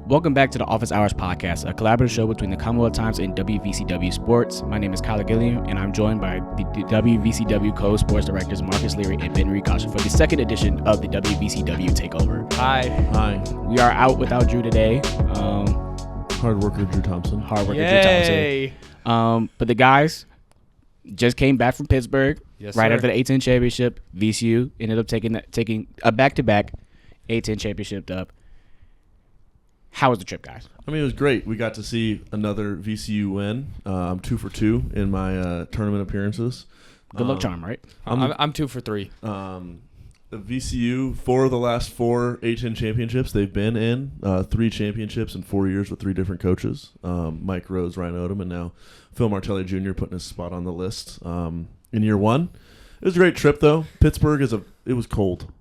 Welcome back to the Office Hours Podcast, a collaborative show between the Commonwealth Times and WVCW Sports. My name is Kyler Gilliam, and I'm joined by the WVCW co-sports directors Marcus Leary and Ben Ricasha for the second edition of the WVCW Takeover. Hi. We are out without Drew today. Hard worker Drew Thompson. Drew Thompson. But the guys just came back from Pittsburgh right after the A-10 championship. VCU ended up taking a back-to-back A-10 championship up. How was the trip, guys? I mean, it was great. We got to see another VCU win. I'm 2 for 2 in my tournament appearances. Good luck charm, right? I'm 2 for 3. The VCU, 4 of the last 4 A-10 championships they've been in, 3 championships in 4 years with 3 different coaches. Mike Rose, Ryan Odom, and now Phil Martelli Jr. putting his spot on the list in year 1. It was a great trip, though. Pittsburgh it was cold.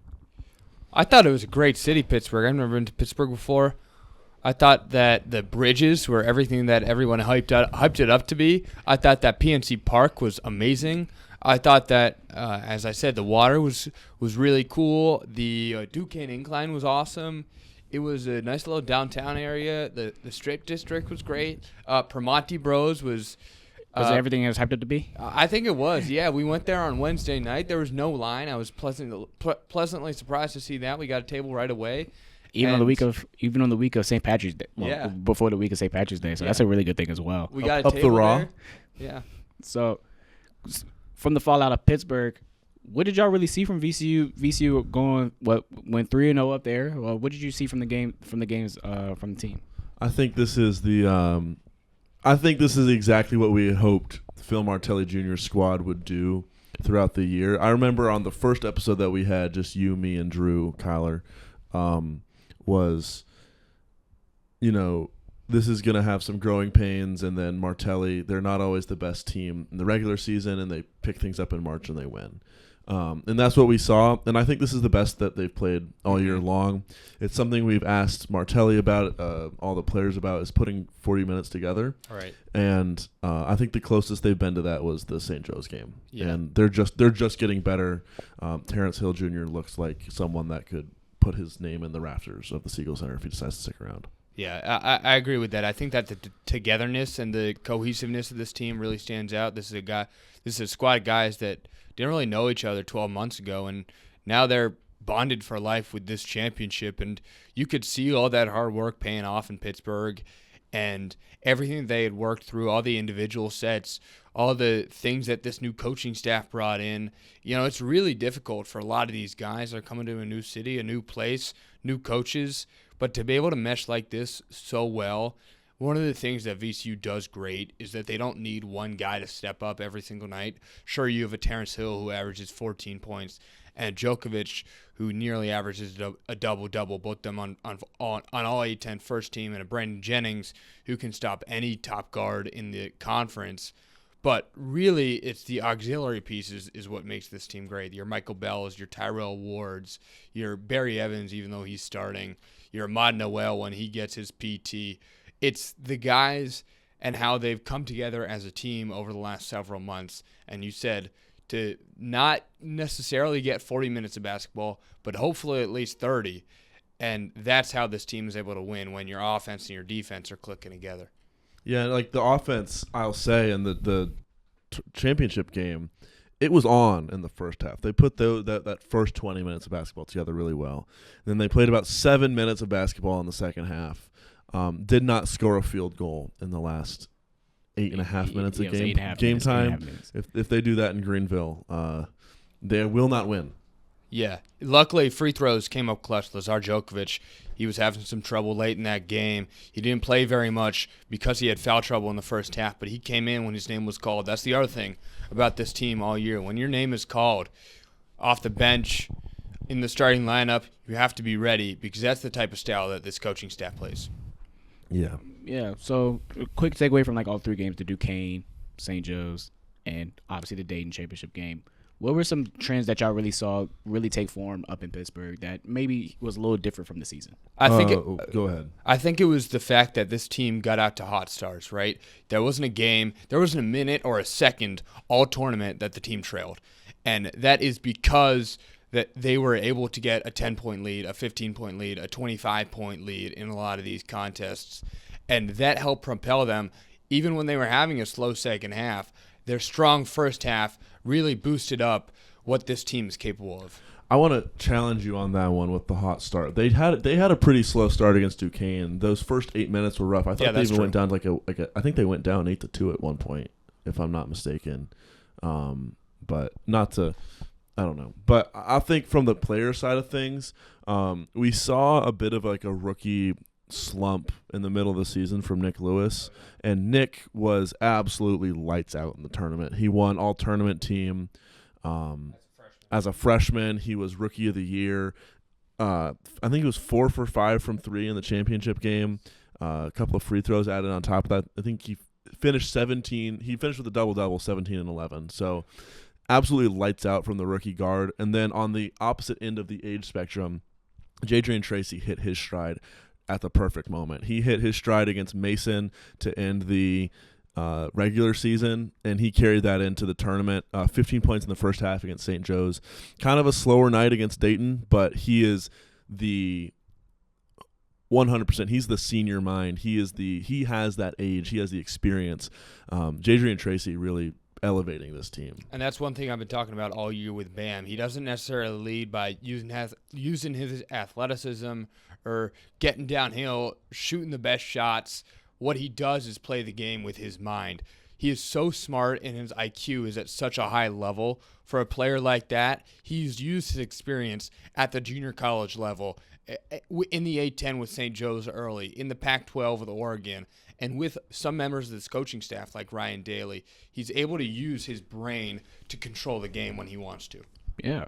I thought it was a great city, Pittsburgh. I've never been to Pittsburgh before. I thought that the bridges were everything that everyone hyped it up to be. I thought that PNC Park was amazing. I thought that, as I said, the water was really cool. The Duquesne Incline was awesome. It was a nice little downtown area. The Strip District was great. Primonti Bros was... Was it everything it was hyped up to be? I think it was, yeah. We went there on Wednesday night. There was no line. I was pleasantly surprised to see that. We got a table right away. Even on the week of St. Patrick's Day. Well, yeah. Before the week of St. Patrick's Day. So that's a really good thing as well. We got a up table the raw. there. Yeah. So from the fallout of Pittsburgh, what did y'all really see from VCU? VCU went 3-0 up there. Well, what did you see from the games from the team? I think this is exactly what we had hoped Phil Martelli Jr.'s squad would do throughout the year. I remember on the first episode that we had, just you, me, and Drew, Kyler, was, this is going to have some growing pains, and then Martelli, they're not always the best team in the regular season, and they pick things up in March and they win. And that's what we saw, and I think this is the best that they've played all year long. It's something we've asked Martelli about, all the players about, is putting 40 minutes together. All right. And I think the closest they've been to that was the St. Joe's game. Yeah. And they're just getting better. Terrence Hill Jr. looks like someone that could put his name in the rafters of the Siegel Center if he decides to stick around. Yeah, I agree with that. I think that the togetherness and the cohesiveness of this team really stands out. This is a squad of guys that didn't really know each other 12 months ago, and now they're bonded for life with this championship. And you could see all that hard work paying off in Pittsburgh, and everything they had worked through, all the individual sets, all the things that this new coaching staff brought in. It's really difficult for a lot of these guys. They're coming to a new city, a new place, new coaches. But to be able to mesh like this so well, one of the things that VCU does great is that they don't need one guy to step up every single night. Sure, you have a Terrence Hill who averages 14 points and Djokovic who nearly averages a double-double, both them on all A-10 first team, and a Brandon Jennings who can stop any top guard in the conference. But really, it's the auxiliary pieces is what makes this team great. Your Michael Bells, your Tyrell Wards, your Barry Evans, even though he's starting, your Ahmad Noel when he gets his PT. It's the guys and how they've come together as a team over the last several months. And you said to not necessarily get 40 minutes of basketball, but hopefully at least 30. And that's how this team is able to win, when your offense and your defense are clicking together. Yeah, like the offense, I'll say, in the championship game, it was on in the first half. They put that first 20 minutes of basketball together really well. Then they played about 7 minutes of basketball in the second half. Did not score a field goal in the last 8.5 minutes of game time. If they do that in Greenville, they will not win. Yeah. Luckily, free throws came up clutch. Lazar Djokovic, he was having some trouble late in that game. He didn't play very much because he had foul trouble in the first half, but he came in when his name was called. That's the other thing about this team all year. When your name is called off the bench in the starting lineup, you have to be ready, because that's the type of style that this coaching staff plays. Yeah. Yeah, so a quick takeaway from all 3 games, the Duquesne, St. Joe's, and obviously the Dayton championship game. What were some trends that y'all really saw really take form up in Pittsburgh that maybe was a little different from the season? Go ahead. I think it was the fact that this team got out to hot starts, right? There wasn't a game, there wasn't a minute or a second all tournament that the team trailed. And that is because that they were able to get a 10-point lead, a 15-point lead, a 25-point lead in a lot of these contests. And that helped propel them. Even when they were having a slow second half, their strong first half really boosted up what this team is capable of. I want to challenge you on that one with the hot start. They had a pretty slow start against Duquesne. Those first 8 minutes were rough. I thought they even went down I think they went down 8-2 at one point, if I'm not mistaken. But not to, I don't know. But I think from the player side of things, we saw a bit of like a rookie slump in the middle of the season from Nick Lewis, and Nick was absolutely lights out in the tournament. He won all tournament team. As a freshman, he was rookie of the year. I think he was 4 for 5 from 3 in the championship game. A couple of free throws added on top of that. I think he finished 17. He finished with a double-double, 17 and 11. So absolutely lights out from the rookie guard. And then on the opposite end of the age spectrum, Jadrian Tracy hit his stride at the perfect moment. He hit his stride against Mason to end the regular season, and he carried that into the tournament. 15 points in the first half against St. Joe's. Kind of a slower night against Dayton, but he is the 100%. He's the senior mind. He has that age. He has the experience. Jadrian Tracy really elevating this team. And that's one thing I've been talking about all year with Bam. He doesn't necessarily lead by using his athleticism or getting downhill, shooting the best shots. What he does is play the game with his mind. He is so smart, and his IQ is at such a high level. For a player like that, he's used his experience at the junior college level, in the A-10 with St. Joe's early, in the Pac-12 with Oregon, and with some members of this coaching staff like Ryan Daly. He's able to use his brain to control the game when he wants to. Yeah.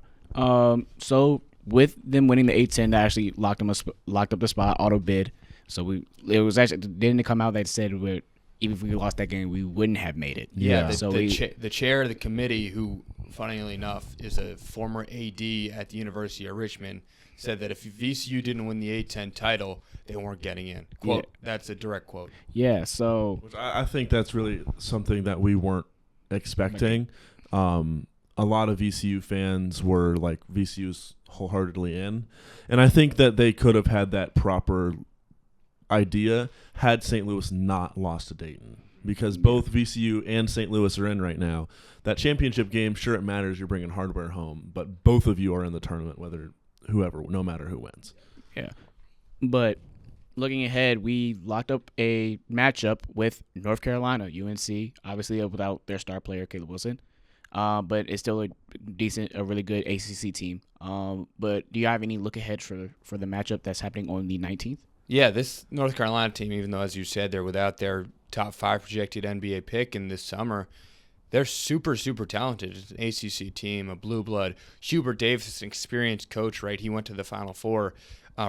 So with them winning the A-10, that actually locked up the spot, auto bid. So it was actually, didn't it come out that said even if we lost that game, we wouldn't have made it. Yeah. The chair of the committee, who, funnily enough, is a former AD at the University of Richmond, said that if VCU didn't win the A-10 title, they weren't getting in. Quote. Yeah. That's a direct quote. Yeah. So which I think that's really something that we weren't expecting. A lot of VCU fans were like, VCU's wholeheartedly in, and I think that they could have had that proper idea had St. Louis not lost to Dayton, because both VCU and St. Louis are in right now. That championship game, sure, it matters, you're bringing hardware home, but both of you are in the tournament, no matter who wins. Yeah. But looking ahead, we locked up a matchup with North Carolina, UNC, obviously without their star player, Caleb Wilson. But it's still a really good ACC team. But do you have any look ahead for the matchup that's happening on the 19th? Yeah, this North Carolina team, even though, as you said, they're without their top 5 projected NBA pick in this summer, they're super, super talented. It's an ACC team, a blue blood. Hubert Davis, an experienced coach, right? He went to the Final Four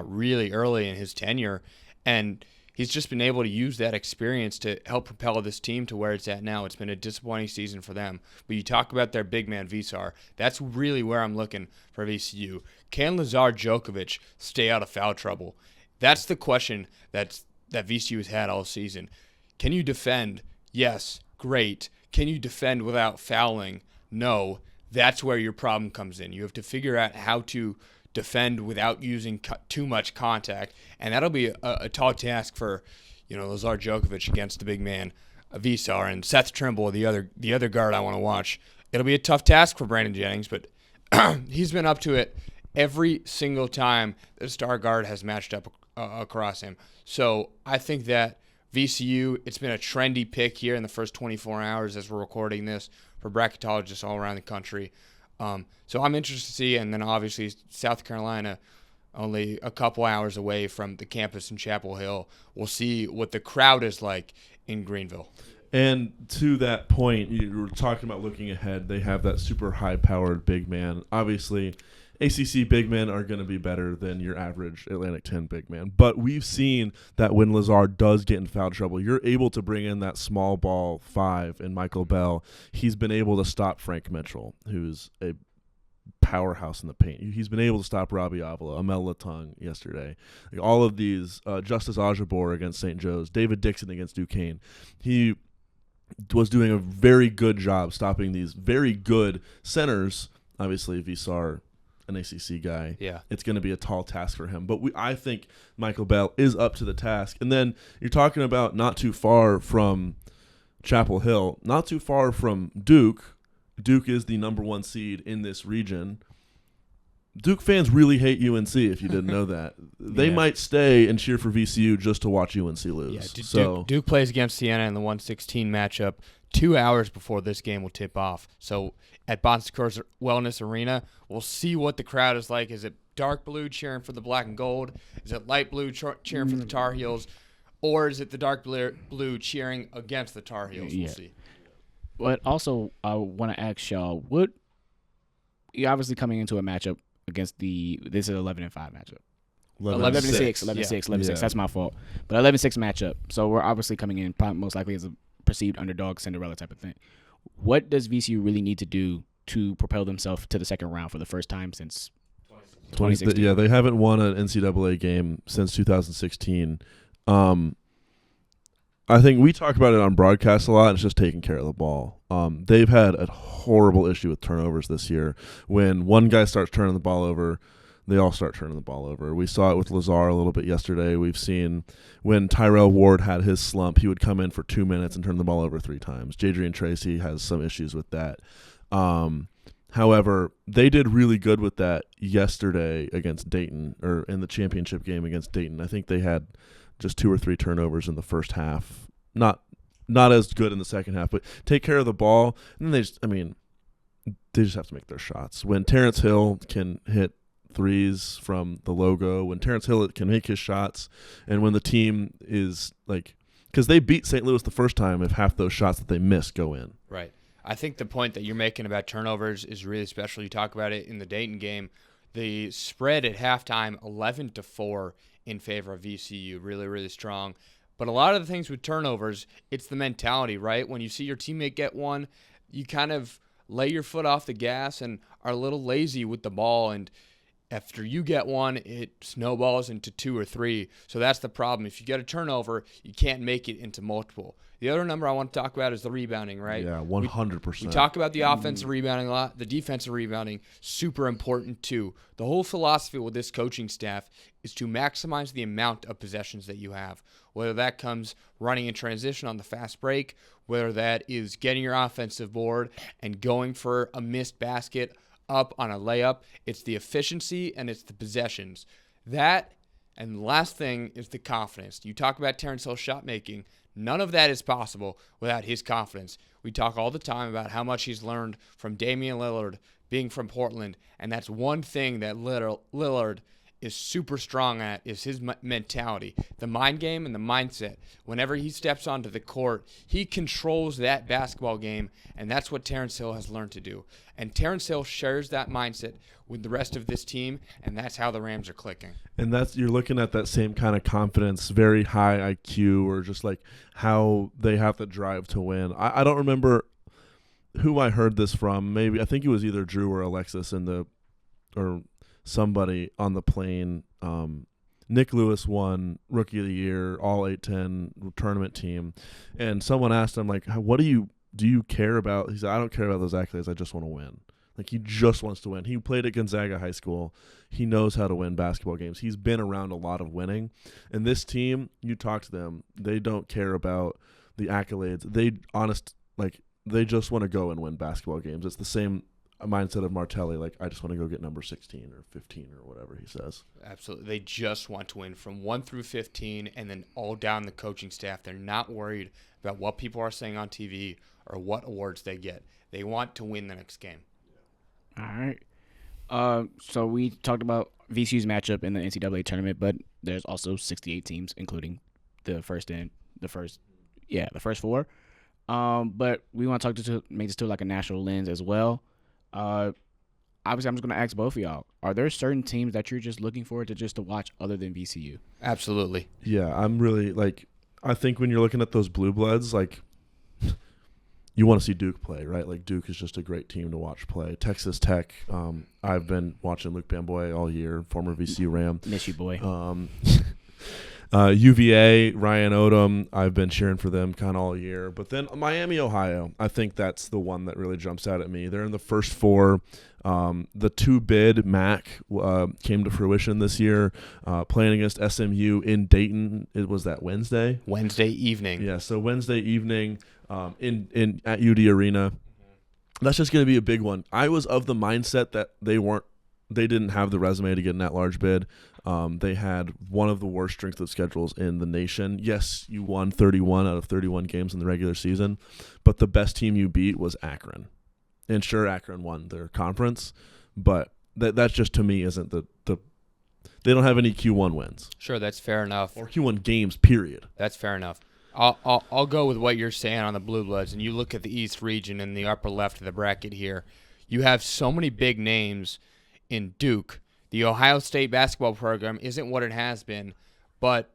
really early in his tenure, and he's just been able to use that experience to help propel this team to where it's at now. It's been a disappointing season for them. But you talk about their big man, Visar. That's really where I'm looking for VCU. Can Lazar Djokovic stay out of foul trouble? That's the question that VCU has had all season. Can you defend? Yes, great. Can you defend without fouling? No. That's where your problem comes in. You have to figure out how to defend without using too much contact, and that'll be a tall task for, Lazar Djokovic against the big man, Visar, and Seth Trimble, the other guard I want to watch. It'll be a tough task for Brandon Jennings, but he's been up to it every single time the star guard has matched up across him. So I think that VCU, it's been a trendy pick here in the first 24 hours as we're recording this for bracketologists all around the country. So I'm interested to see, and then obviously South Carolina, only a couple hours away from the campus in Chapel Hill. We'll see what the crowd is like in Greenville. And to that point, you were talking about looking ahead. They have that super high-powered big man. Obviously, ACC big men are going to be better than your average Atlantic 10 big man. But we've seen that when Lazar does get in foul trouble, you're able to bring in that small ball 5 in Michael Bell. He's been able to stop Frank Mitchell, who's a powerhouse in the paint. He's been able to stop Robbie Avila, Amel Latung yesterday. Like all of these, Justice Ajabor against St. Joe's, David Dixon against Duquesne. He was doing a very good job stopping these very good centers. Obviously, Visar an ACC guy. Yeah. It's going to be a tall task for him. But I think Michael Bell is up to the task. And then you're talking about not too far from Chapel Hill, not too far from Duke. Duke is the number 1 seed in this region. Duke fans really hate UNC, if you didn't know that. They might stay and cheer for VCU just to watch UNC lose. Yeah, Duke plays against Siena in the 116 matchup 2 hours before this game will tip off. So at Bon Secours Wellness Arena, we'll see what the crowd is like. Is it dark blue cheering for the black and gold? Is it light blue cheering for the Tar Heels? Or is it the dark blue cheering against the Tar Heels? We'll see. But also, I want to ask y'all, you're obviously coming into a matchup against this is an 11-5 matchup. 11-6. That's my fault. But 11-6 matchup. So we're obviously coming in probably most likely as a perceived underdog, Cinderella type of thing. What does VCU really need to do to propel themselves to the second round for the first time since 2016? Yeah, they haven't won an NCAA game since 2016. I think we talk about it on broadcast a lot. It's just taking care of the ball. They've had a horrible issue with turnovers this year. When one guy starts turning the ball over, they all start turning the ball over. We saw it with Lazar a little bit yesterday. We've seen when Tyrell Ward had his slump, he would come in for 2 minutes and turn the ball over 3 times. Jadrian Tracy has some issues with that. However, they did really good with that yesterday against Dayton, or in the championship game against Dayton. I think they had just 2 or 3 turnovers in the first half. Not as good in the second half, but take care of the ball. And then they just have to make their shots. When Terrence Hill can hit threes from the logo, when Terrence Hill can make his shots, and when the team is like, because they beat St. Louis the first time if half those shots that they missed go in. Right. I think the point that you're making about turnovers is really special. You talk about it in the Dayton game. The spread at halftime, 11-4 in favor of VCU, really, really strong. But a lot of the things with turnovers, it's the mentality, right? When you see your teammate get one, you kind of lay your foot off the gas and are a little lazy with the ball. And after you get one, it snowballs into 2 or 3. So that's the problem. If you get a turnover, you can't make it into multiple. The other number I want to talk about is the rebounding, right? Yeah, 100%. We talk about the offensive rebounding a lot. The defensive rebounding, super important too. The whole philosophy with this coaching staff is to maximize the amount of possessions that you have, whether that comes running in transition on the fast break, whether that is getting your offensive board and going for a missed basket up on a layup. It's the efficiency and it's the possessions. That, and the last thing is the confidence. You talk about Terrence Hill's shot making. None of that is possible without his confidence. We talk all the time about how much he's learned from Damian Lillard being from Portland, and that's one thing that Lillard is super strong at is his mentality, the mind game and the mindset. Whenever he steps onto the court, he controls that basketball game, and that's what Terrence Hill has learned to do. And Terrence Hill shares that mindset with the rest of this team, and that's how the Rams are clicking. And you're looking at that same kind of confidence, very high IQ, or just like how they have to drive to win. I don't remember who I heard this from. Maybe I think it was either Drew or Alexis or somebody on the plane. Nick Lewis won Rookie of the Year, all A-10 tournament team, and someone asked him, like, what do you care about? He said, I don't care about those accolades. I just want to win. Like, he just wants to win. He played at Gonzaga High School. He knows how to win basketball games. He's been around a lot of winning. And this team, you talk to them, they don't care about the accolades. They just want to go and win basketball games. It's the same mindset of Martelli, like, I just want to go get number 16 or 15 or whatever he says. Absolutely. They just want to win from 1 through 15 and then all down the coaching staff. They're not worried about what people are saying on TV or what awards they get. They want to win the next game. All right. So we talked about VCU's matchup in the NCAA tournament, but there's also 68 teams, including the first 4. But we want to make this to like a national lens as well. Obviously, I'm just going to ask both of y'all, are there certain teams that you're just looking forward to watch other than VCU? Absolutely. Yeah, I'm really, I think when you're looking at those blue bloods, you want to see Duke play, right? Like, Duke is just a great team to watch play. Texas Tech, I've been watching Luke Bamboy all year, former VCU Ram. Miss you, boy. UVA, Ryan Odom, I've been cheering for them kind of all year. But then Miami, Ohio, I think that's the one that really jumps out at me. They're in the first four. The two-bid MAC came to fruition this year, playing against SMU in Dayton. It was that Wednesday? Wednesday evening. Yeah, so Wednesday evening in at UD Arena. That's just going to be a big one. I was of the mindset that they didn't have the resume to get an at-large bid. They had one of the worst strength of schedules in the nation. Yes, you won 31 out of 31 games in the regular season, but the best team you beat was Akron. And sure, Akron won their conference, but that just to me isn't the they don't have any Q1 wins. Sure, that's fair enough. Or Q1 games, period. That's fair enough. I'll go with what you're saying on the Blue Bloods, and you look at the East region in the upper left of the bracket here. You have so many big names in Duke. The Ohio State basketball program isn't what it has been, but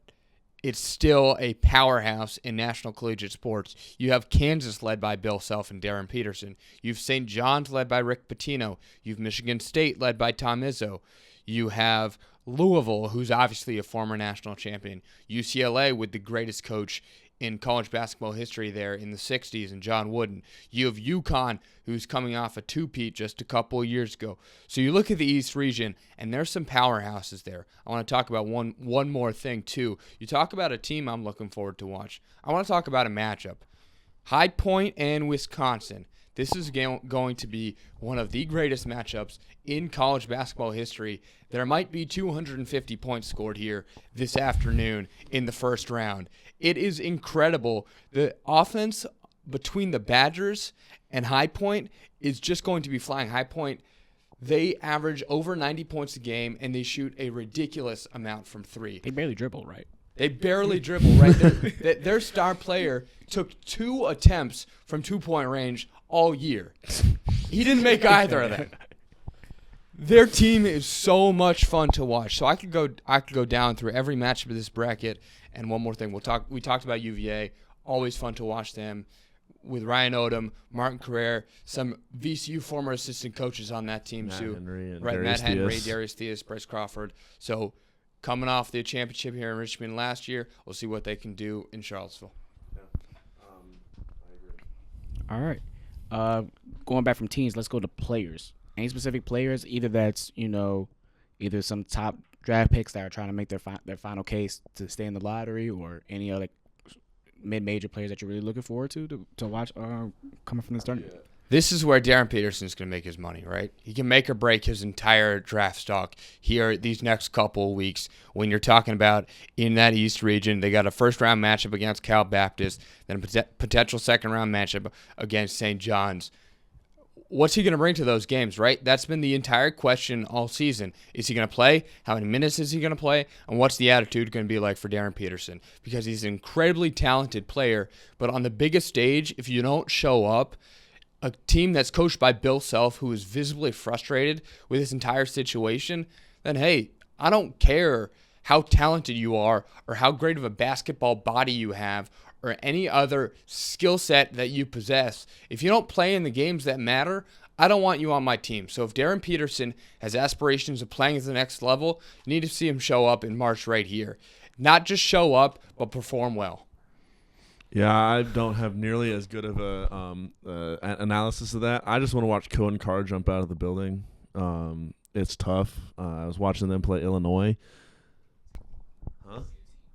it's still a powerhouse in national collegiate sports. You have Kansas led by Bill Self and Darren Peterson. You have St. John's led by Rick Pitino. You have Michigan State led by Tom Izzo. You have Louisville, who's obviously a former national champion. UCLA with the greatest coach in college basketball history there in the 60s, and John Wooden. You have UConn, who's coming off a two-peat just a couple of years ago. So you look at the East region, and there's some powerhouses there. I want to talk about one more thing, too. You talk about a team I'm looking forward to watch. I want to talk about a matchup. High Point and Wisconsin. This is going to be one of the greatest matchups in college basketball history. There might be 250 points scored here this afternoon in the first round. It is incredible. The offense between the Badgers and High Point is just going to be flying. High Point, they average over 90 points a game, and they shoot a ridiculous amount from three. They barely dribble, right? They barely dribble, right? Their star player took 2 attempts from two-point range all year. He didn't make either of them. Their team is so much fun to watch. So I could go down through every matchup of this bracket. And one more thing, we talked about UVA. Always fun to watch them with Ryan Odom, Martin Carrere, some VCU former assistant coaches on that team Matt too. Henry and right, Darius Matt Henry, Theus. Darius Theus, Bryce Crawford. So coming off the championship here in Richmond last year, we'll see what they can do in Charlottesville. All right. Going back from teams, let's go to players. Any specific players, either that's, either some top draft picks that are trying to make their final case to stay in the lottery, or any other mid-major players that you're really looking forward to watch coming from the start? Yeah. This is where Darren Peterson's going to make his money, right? He can make or break his entire draft stock here these next couple of weeks. When you're talking about in that East region, they got a first-round matchup against Cal Baptist, then a potential second-round matchup against St. John's. What's he going to bring to those games, right? That's been the entire question all season. Is he going to play? How many minutes is he going to play? And what's the attitude going to be like for Darren Peterson? Because he's an incredibly talented player, but on the biggest stage, if you don't show up, a team that's coached by Bill Self, who is visibly frustrated with this entire situation, then, hey, I don't care how talented you are or how great of a basketball body you have or any other skill set that you possess. If you don't play in the games that matter, I don't want you on my team. So if Darren Peterson has aspirations of playing at the next level, you need to see him show up in March right here. Not just show up, but perform well. Yeah, I don't have nearly as good of a analysis of that. I just want to watch Cohen Carr jump out of the building. It's tough. I was watching them play Illinois. Huh?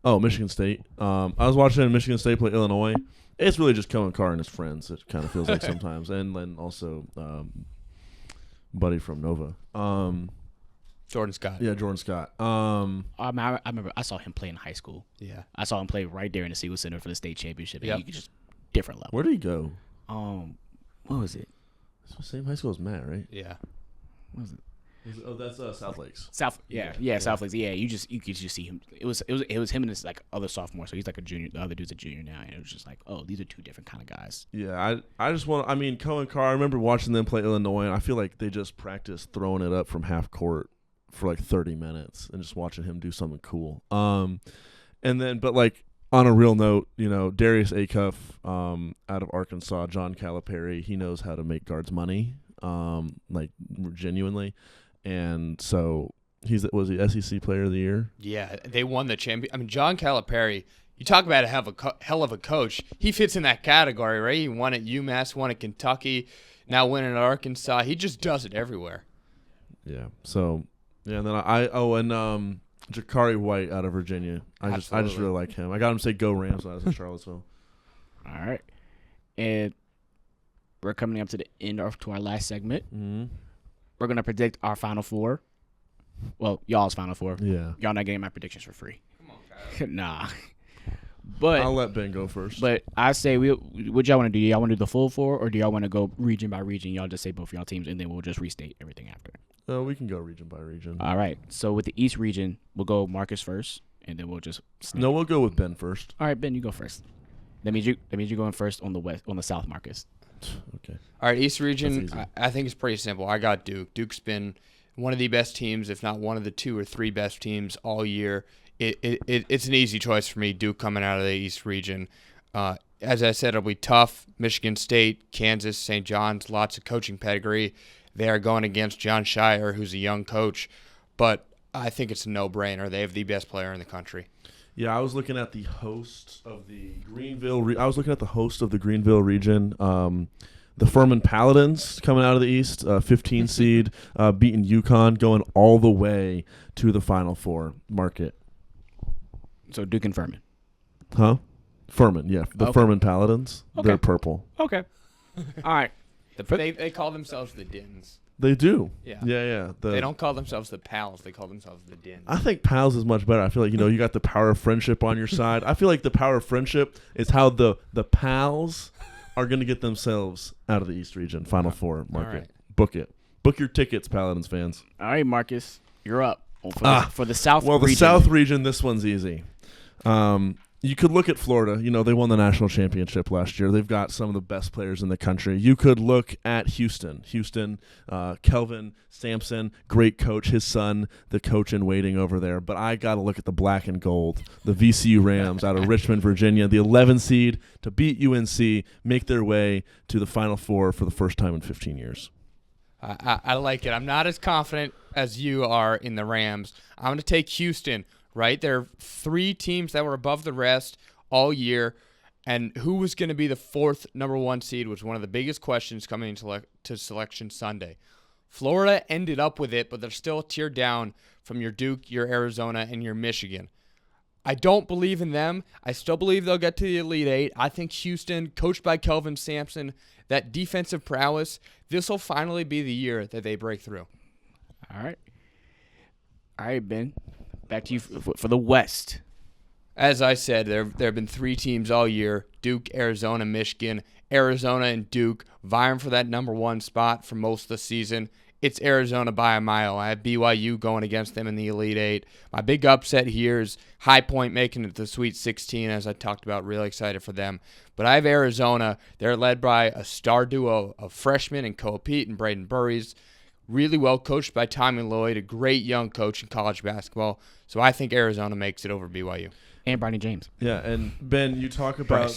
Oh, Michigan State. I was watching Michigan State play Illinois. It's really just Cohen Carr and his friends. It kind of feels like sometimes, and then also buddy from Nova. Jordan Scott. Yeah, Jordan Scott. I remember I saw him play in high school. Yeah. I saw him play right there in the Siegel Center for the state championship. Yep. And he just different level. Where did he go? What was it? It's the same high school as Matt, right? Yeah. What was it? Oh, that's South Lakes. South Lakes. Yeah, you could just see him. It was him and his other sophomore. So he's like a junior. The other dude's a junior now, and it was just like, oh, these are two different kind of guys. Yeah, I just want. I mean, Cohen Carr. I remember watching them play Illinois, and I feel like they just practiced throwing it up from half court for like 30 minutes, and just watching him do something cool. And then, but like on a real note, Darius Acuff, out of Arkansas, John Calipari, he knows how to make guards money, like genuinely. And so Was he SEC Player of the Year? Yeah, they won the champion. I mean, John Calipari, you talk about a hell of a coach. He fits in that category, right? He won at UMass, won at Kentucky, now winning at Arkansas. He just does it everywhere. Yeah. So, yeah, and then and Jakari White out of Virginia. I just really like him. I got him to say go Rams when I was in Charlottesville. All right. And we're coming up to the end to our last segment. Mm-hmm. We're going to predict our Final Four. Well, y'all's Final Four. Yeah. Y'all not getting my predictions for free. Come on, Kyle. Nah. But I'll let Ben go first. But I say, what y'all want to do? Y'all want to do the full four, or do y'all want to go region by region? Y'all just say both of y'all teams, and then we'll just restate everything after. We can go region by region. All right. So with the East region, we'll go Marcus first, and then we'll just No, we'll go with Ben first. All right, Ben, you go first. That means you're going first on the South, Marcus. Okay. All right, East region, I think it's pretty simple. I got Duke. Duke's been one of the best teams, if not one of the 2 or 3 best teams all year. It's an easy choice for me, Duke coming out of the East region. As I said, it'll be tough. Michigan State, Kansas, St. John's, lots of coaching pedigree. They are going against John Shire, who's a young coach. But I think it's a no-brainer. They have the best player in the country. Yeah, I was looking at the host of the Greenville region. The Furman Paladins coming out of the East, 15 seed, beating UConn, going all the way to the Final Four. Mark it. So Duke and Furman. Huh? Furman, yeah. The Furman Paladins. Okay. They're purple. Okay. All right. They call themselves the Dins. They do. Yeah. Yeah. They don't call themselves the Pals. They call themselves the Dins. I think Pals is much better. I feel like, you got the power of friendship on your side. I feel like the power of friendship is how the Pals are going to get themselves out of the East region. Final Four. Mark it. Book it. Book your tickets, Paladins fans. All right, Marcus. You're up. For the South region. Well, the South region, this one's easy. You could look at Florida. They won the national championship last year. They've got some of the best players in the country. You could look at Houston. Kelvin Sampson, great coach. His son, the coach in waiting over there. But I got to look at the black and gold, the VCU Rams out of Richmond, Virginia, the 11 seed to beat UNC, make their way to the Final Four for the first time in 15 years. I like it. I'm not as confident as you are in the Rams. I'm going to take Houston. Right? There are 3 teams that were above the rest all year, and who was going to be the 4th number 1 seed was one of the biggest questions coming to Selection Sunday. Florida ended up with it, but they're still a tier down from your Duke, your Arizona, and your Michigan. I don't believe in them. I still believe they'll get to the Elite 8. I think Houston, coached by Kelvin Sampson, that defensive prowess, this will finally be the year that they break through. All right, Ben. Back to you for the West. As I said, there have been 3 teams all year, Duke, Arizona, Michigan. Arizona and Duke vying for that number 1 spot for most of the season. It's Arizona by a mile. I have BYU going against them in the Elite 8. My big upset here is High Point making it to the Sweet 16, as I talked about. Really excited for them. But I have Arizona. They're led by a star duo of freshmen in Koa Pete and Braden Burries. Really well coached by Tommy Lloyd, a great young coach in college basketball. So I think Arizona makes it over BYU. And Bronny James. Yeah, and Ben, you talk about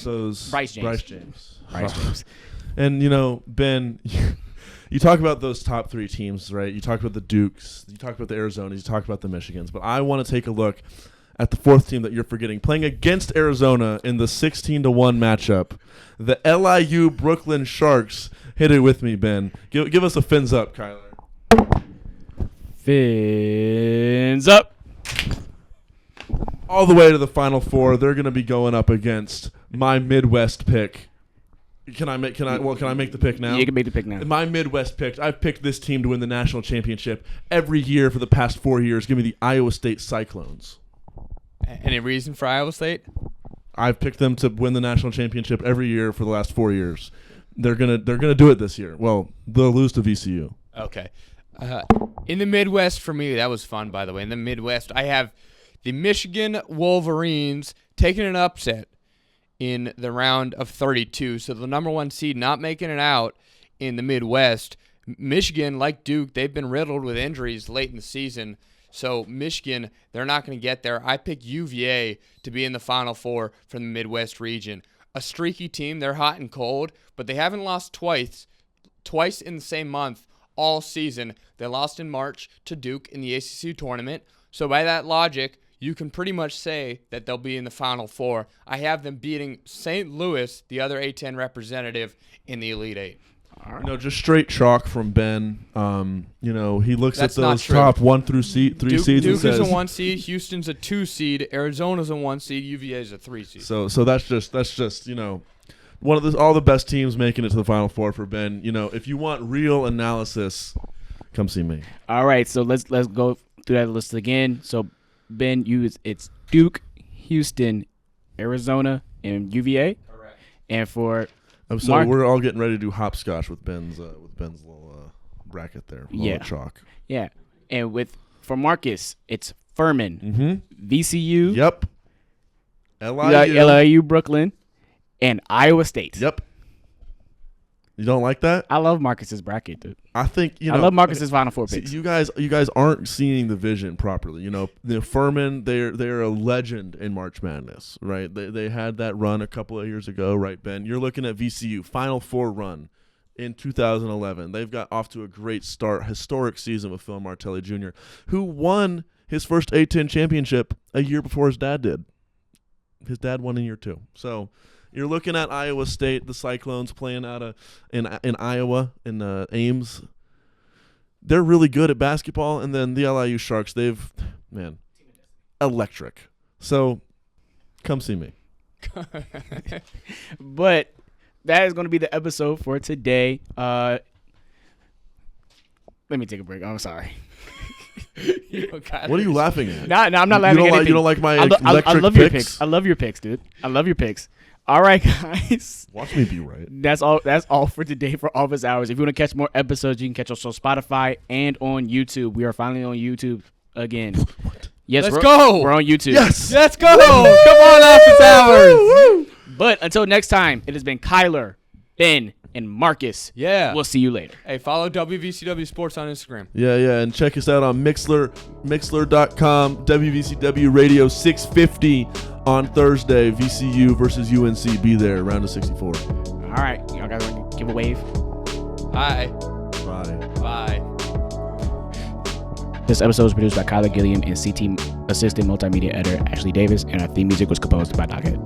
Bryce James. And, Ben, you talk about those top 3 teams, right? You talk about the Dukes. You talk about the Arizonas. You talk about the Michigans. But I want to take a look at the 4th team that you're forgetting. Playing against Arizona in the 16-1 matchup, the LIU Brooklyn Sharks. Hit it with me, Ben. Give us a fins up, Kyler. Fins up. All the way to the Final Four. They're going to be going up against my Midwest pick. Can I make the pick now? You can make the pick now. My Midwest pick. I've picked this team to win the national championship every year for the past 4 years. Give me the Iowa State Cyclones. Any reason for Iowa State? I've picked them to win the national championship every year for the last 4 years. They're gonna do it this year. Well, they'll lose to VCU. Okay. In the Midwest, for me, that was fun, by the way. In the Midwest, I have the Michigan Wolverines taking an upset in the round of 32. So the number 1 seed not making it out in the Midwest. Michigan, like Duke, they've been riddled with injuries late in the season. So Michigan, they're not going to get there. I pick UVA to be in the Final Four from the Midwest region. A streaky team. They're hot and cold, but they haven't lost twice in the same month. all season. They lost in March to Duke in the ACC tournament. So by that logic, you can pretty much say that they'll be in the Final Four. I have them beating St. Louis, the other A-10 representative, in the Elite Eight. Just straight chalk from Ben. He looks That's at those not true. top 1 through 3 seeds Duke and says, is a 1 seed, Houston's a 2 seed, Arizona's a 1 seed, UVA is a 3 seed. So that's just one of all the best teams making it to the Final Four for Ben. If you want real analysis, come see me. All right, so let's go through that list again. So Ben, it's Duke, Houston, Arizona, and UVA. Correct. And for we're all getting ready to do hopscotch with Ben's little bracket there. Yeah. Chalk. Yeah, and for Marcus, it's Furman, Mm-hmm. VCU, Yep. LIU, Brooklyn, and Iowa State. Yep. You don't like that? I love Marcus's bracket, dude. I think I love Marcus's Final Four picks. You guys aren't seeing the vision properly. The Furman, they're a legend in March Madness, right? They had that run a couple of years ago, right, Ben? You're looking at VCU Final Four run in 2011. They've got off to a great start, historic season with Phil Martelli Jr., who won his first A-10 championship a year before his dad did. His dad won in year 2. So you're looking at Iowa State, the Cyclones playing out in Iowa, in Ames. They're really good at basketball, and then the LIU Sharks, electric. So come see me. But that is going to be the episode for today. Let me take a break. I'm sorry. What are you laughing at? No, I'm not laughing at anything. You don't like my electric I love picks? your picks. I love your picks, dude. I love your picks. All right, guys. Watch me be right. That's all for today for Office Hours. If you want to catch more episodes, you can catch us on Spotify and on YouTube. We are finally on YouTube again. Yes, Let's go. We're on YouTube. Yes. Let's go. Come on, Office Hours. But until next time, it has been Kyler, Ben, and Marcus. Yeah. We'll see you later. Hey, follow WVCW Sports on Instagram. Yeah, and check us out on Mixler.com, WVCW Radio 650 on Thursday, VCU versus UNC. Be there, round of 64. All right. Y'all guys want to give a wave? Hi. Bye. Bye. This episode was produced by Kyler Gilliam and CT Assistant Multimedia Editor Ashley Davis, and our theme music was composed by Doghead.